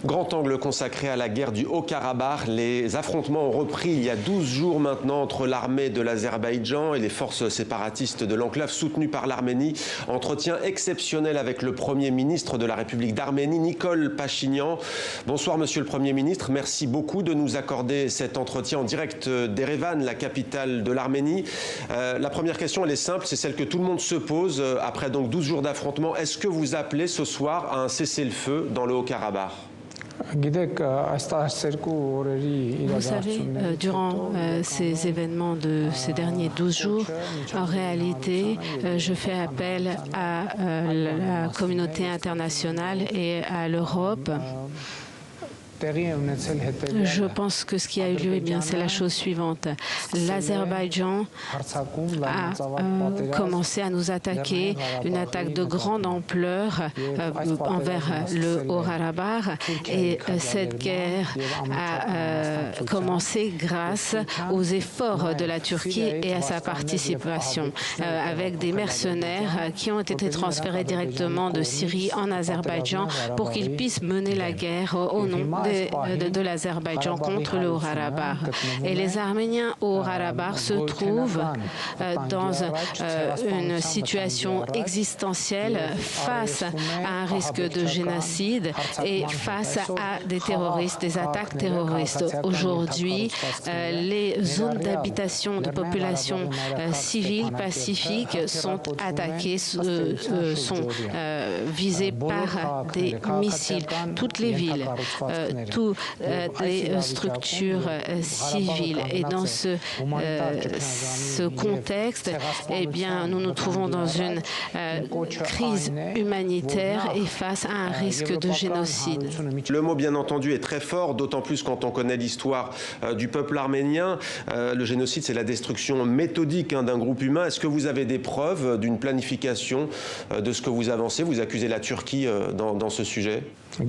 Grand angle consacré à la guerre du Haut-Karabakh. Les affrontements ont repris il y a 12 jours maintenant entre l'armée de l'Azerbaïdjan et les forces séparatistes de l'enclave soutenues par l'Arménie. Entretien exceptionnel avec le Premier ministre de la République d'Arménie, Nikol Pachinian. Bonsoir Monsieur le Premier ministre, merci beaucoup de nous accorder cet entretien en direct d'Erevan, la capitale de l'Arménie. La première question, elle est simple, c'est celle que tout le monde se pose après donc 12 jours d'affrontements. Est-ce que vous appelez ce soir à un cessez-le-feu dans le Haut-Karabakh ? Vous savez, durant ces événements de ces derniers 12 jours, en réalité, je fais appel à la communauté internationale et à l'Europe. Je pense que ce qui a eu lieu, c'est la chose suivante. L'Azerbaïdjan a commencé à nous attaquer, une attaque de grande ampleur envers le Haut-Karabakh. Et cette guerre a commencé grâce aux efforts de la Turquie et à sa participation, avec des mercenaires qui ont été transférés directement de Syrie en Azerbaïdjan pour qu'ils puissent mener la guerre au nom de l'Azerbaïdjan contre le Haut-Karabakh. Et les Arméniens au Haut-Karabakh se trouvent dans une situation existentielle face à un risque de génocide et face à des terroristes, des attaques terroristes. Aujourd'hui, les zones d'habitation de populations civiles pacifiques sont attaquées, sont visées par des missiles. Toutes les villes, toutes les structures civiles. Et dans ce contexte, nous nous trouvons dans une crise humanitaire et face à un risque de génocide. Le mot, bien entendu, est très fort, d'autant plus quand on connaît l'histoire du peuple arménien. Le génocide, c'est la destruction méthodique d'un groupe humain. Est-ce que vous avez des preuves d'une planification de ce que vous avancez? Vous accusez la Turquie dans ce sujet? Vous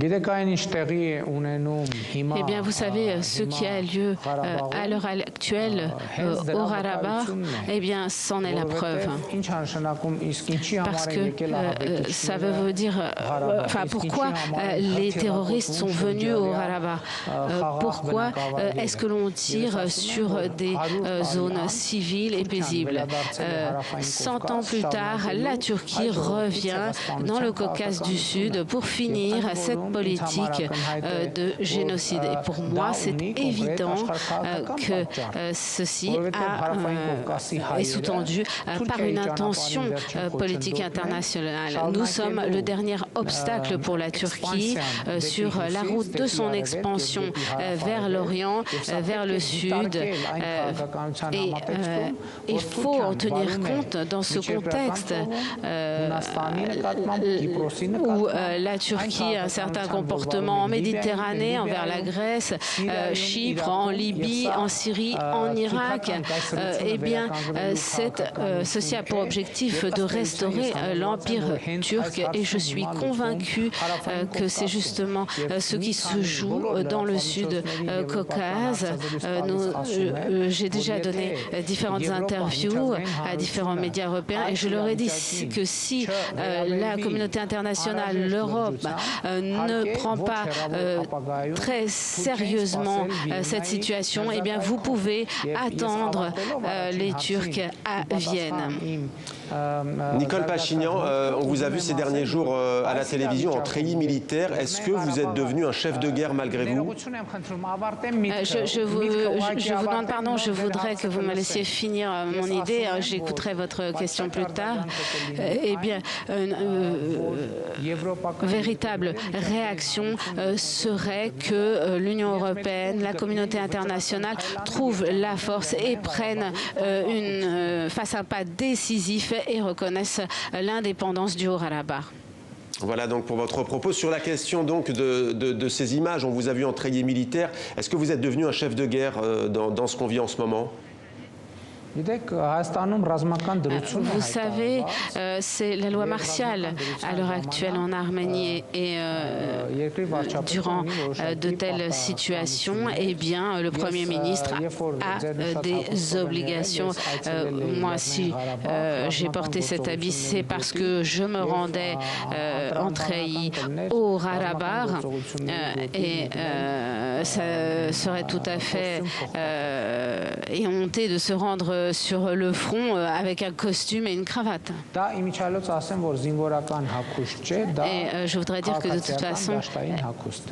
savez, ce qui a lieu à l'heure actuelle au Haut-Karabakh, c'en est la preuve. Parce que ça veut dire... pourquoi les terroristes sont venus au Haut-Karabakh? Pourquoi est-ce que l'on tire sur des zones civiles et paisibles? 100 ans plus tard, la Turquie revient dans le Caucase du Sud pour finir cette politique de génocide. Et pour moi, c'est évident que ceci est sous-tendu par une intention politique internationale. Nous sommes le dernier obstacle pour la Turquie sur la route de son expansion vers l'Orient, vers le Sud. Et il faut en tenir compte dans ce contexte où la Turquie a un certain comportement en Méditerranée, envers la Grèce, Chypre, en Libye, en Syrie, en Irak. Ceci a pour objectif de restaurer l'Empire turc et je suis convaincu que c'est justement ce qui se joue dans le Sud Caucase. J'ai déjà donné différentes interviews à différents médias européens et je leur ai dit que si la communauté internationale, l'Europe, ne prend pas très sérieusement cette situation, vous pouvez attendre les Turcs à Vienne. Nikol Pachinian, on vous a vu ces derniers jours à la télévision en treillis militaire. Est-ce que vous êtes devenu un chef de guerre malgré vous? Je vous demande pardon, je voudrais que vous me laissiez finir mon idée. J'écouterai votre question plus tard. Une véritable réaction serait que l'Union européenne, la communauté internationale trouve la force et prenne fasse un pas décisif et reconnaissent l'indépendance du Haut-Karabakh. Voilà donc pour votre propos. Sur la question donc de ces images, on vous a vu en treillis militaire. Est-ce que vous êtes devenu un chef de guerre dans ce qu'on vit en ce moment? Vous savez, c'est la loi martiale à l'heure actuelle en Arménie et durant de telles situations, eh bien, le Premier ministre a des obligations. Moi, si j'ai porté cet habit, c'est parce que je me rendais en treillis au Karabakh et ça serait tout à fait éhonté de se rendre sur le front avec un costume et une cravate. Et je voudrais dire que de toute façon,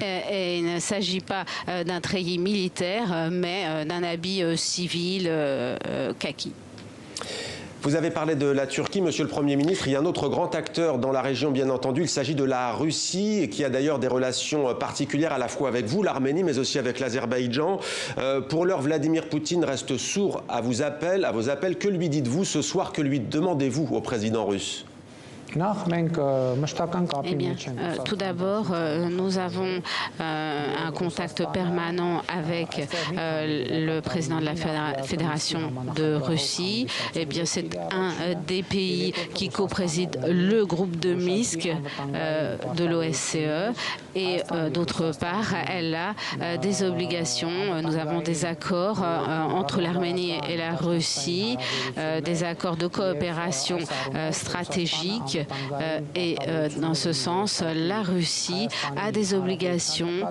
il ne s'agit pas d'un treillis militaire, mais d'un habit civil kaki. Vous avez parlé de la Turquie, Monsieur le Premier ministre. Il y a un autre grand acteur dans la région, bien entendu. Il s'agit de la Russie, qui a d'ailleurs des relations particulières à la fois avec vous, l'Arménie, mais aussi avec l'Azerbaïdjan. Pour l'heure, Vladimir Poutine reste sourd à vos appels. Que lui dites-vous ce soir? Que lui demandez-vous au président russe? Eh bien, tout d'abord, nous avons un contact permanent avec le président de la Fédération de Russie. Eh bien, c'est un des pays qui co-préside le groupe de Minsk de l'OSCE. Et d'autre part, elle a des obligations. Nous avons des accords entre l'Arménie et la Russie, des accords de coopération stratégique. Et dans ce sens, la Russie a des obligations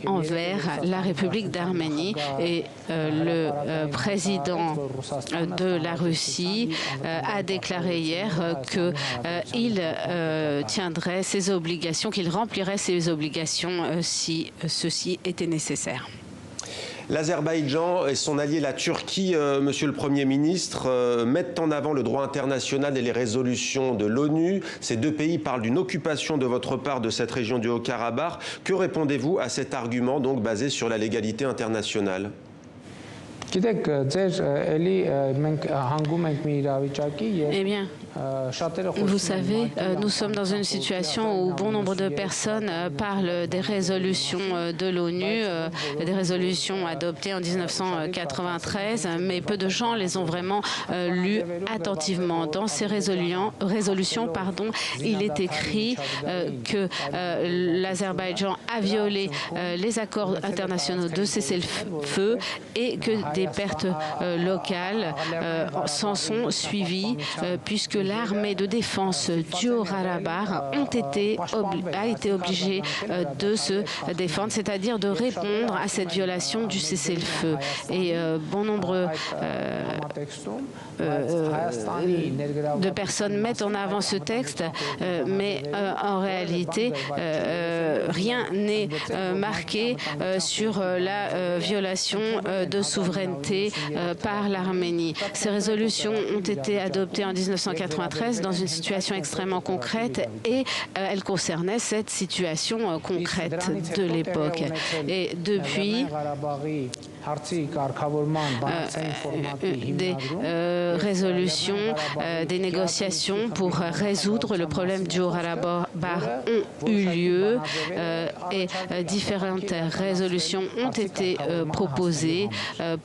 envers la République d'Arménie et le président de la Russie a déclaré hier qu'il tiendrait ses obligations, qu'il remplirait ses obligations si ceci était nécessaire. L'Azerbaïdjan et son allié la Turquie, Monsieur le Premier ministre, mettent en avant le droit international et les résolutions de l'ONU. Ces deux pays parlent d'une occupation de votre part de cette région du Haut-Karabakh. Que répondez-vous à cet argument donc basé sur la légalité internationale? Eh bien, vous savez, nous sommes dans une situation où bon nombre de personnes parlent des résolutions de l'ONU, des résolutions adoptées en 1993, mais peu de gens les ont vraiment lues attentivement. Dans ces résolutions, il est écrit que l'Azerbaïdjan a violé les accords internationaux de cessez-le-feu et que des pertes locales s'en sont suivies puisque l'armée de défense du Haut-Karabakh a été obligée de se défendre, c'est-à-dire de répondre à cette violation du cessez-le-feu. Et bon nombre de personnes mettent en avant ce texte, mais en réalité, rien n'est marqué sur la violation de souveraineté par l'Arménie. Ces résolutions ont été adoptées en 1993 dans une situation extrêmement concrète et elles concernaient cette situation concrète de l'époque. Et depuis, des résolutions, des négociations pour résoudre le problème du Haut-Karabakh ont eu lieu et différentes résolutions ont été proposées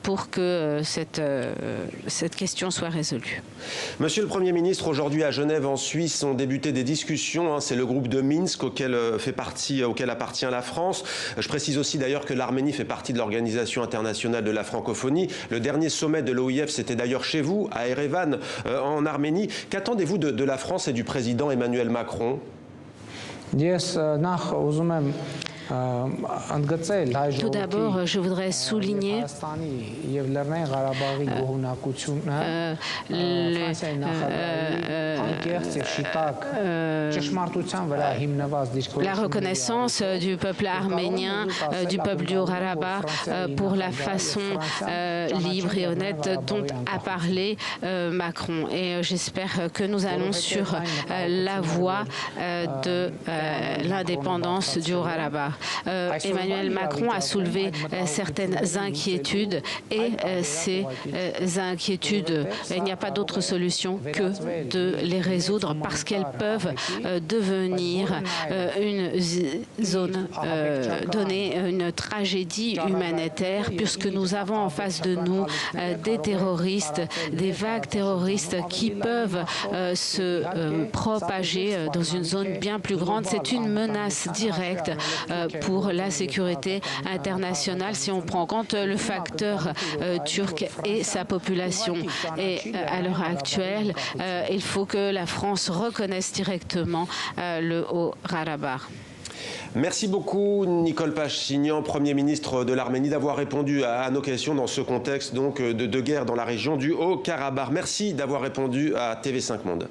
pour que cette question soit résolue. Monsieur le Premier ministre, aujourd'hui à Genève, en Suisse, ont débuté des discussions. C'est le groupe de Minsk auquel appartient la France. Je précise aussi d'ailleurs que l'Arménie fait partie de l'Organisation internationale de la francophonie. Le dernier sommet de l'OIF, c'était d'ailleurs chez vous, à Erevan, en Arménie. Qu'attendez-vous de la France et du président Emmanuel Macron? Tout d'abord, je voudrais souligner la reconnaissance du peuple arménien, du peuple du Haut-Karabakh pour la façon libre et honnête dont a parlé Macron. Et j'espère que nous allons sur la voie de l'indépendance du Haut-Karabakh. Emmanuel Macron a soulevé certaines inquiétudes et ces inquiétudes, il n'y a pas d'autre solution que de les résoudre parce qu'elles peuvent devenir une zone, donner une tragédie humanitaire puisque nous avons en face de nous des terroristes, des vagues terroristes qui peuvent se propager dans une zone bien plus grande. C'est une menace directe pour la sécurité internationale si on prend en compte le facteur turc et sa population. Et à l'heure actuelle, il faut que la France reconnaisse directement le Haut-Karabakh. Merci beaucoup Nicole Pachinian, Premier ministre de l'Arménie, d'avoir répondu à nos questions dans ce contexte donc de guerre dans la région du Haut-Karabakh. Merci d'avoir répondu à TV5 Monde.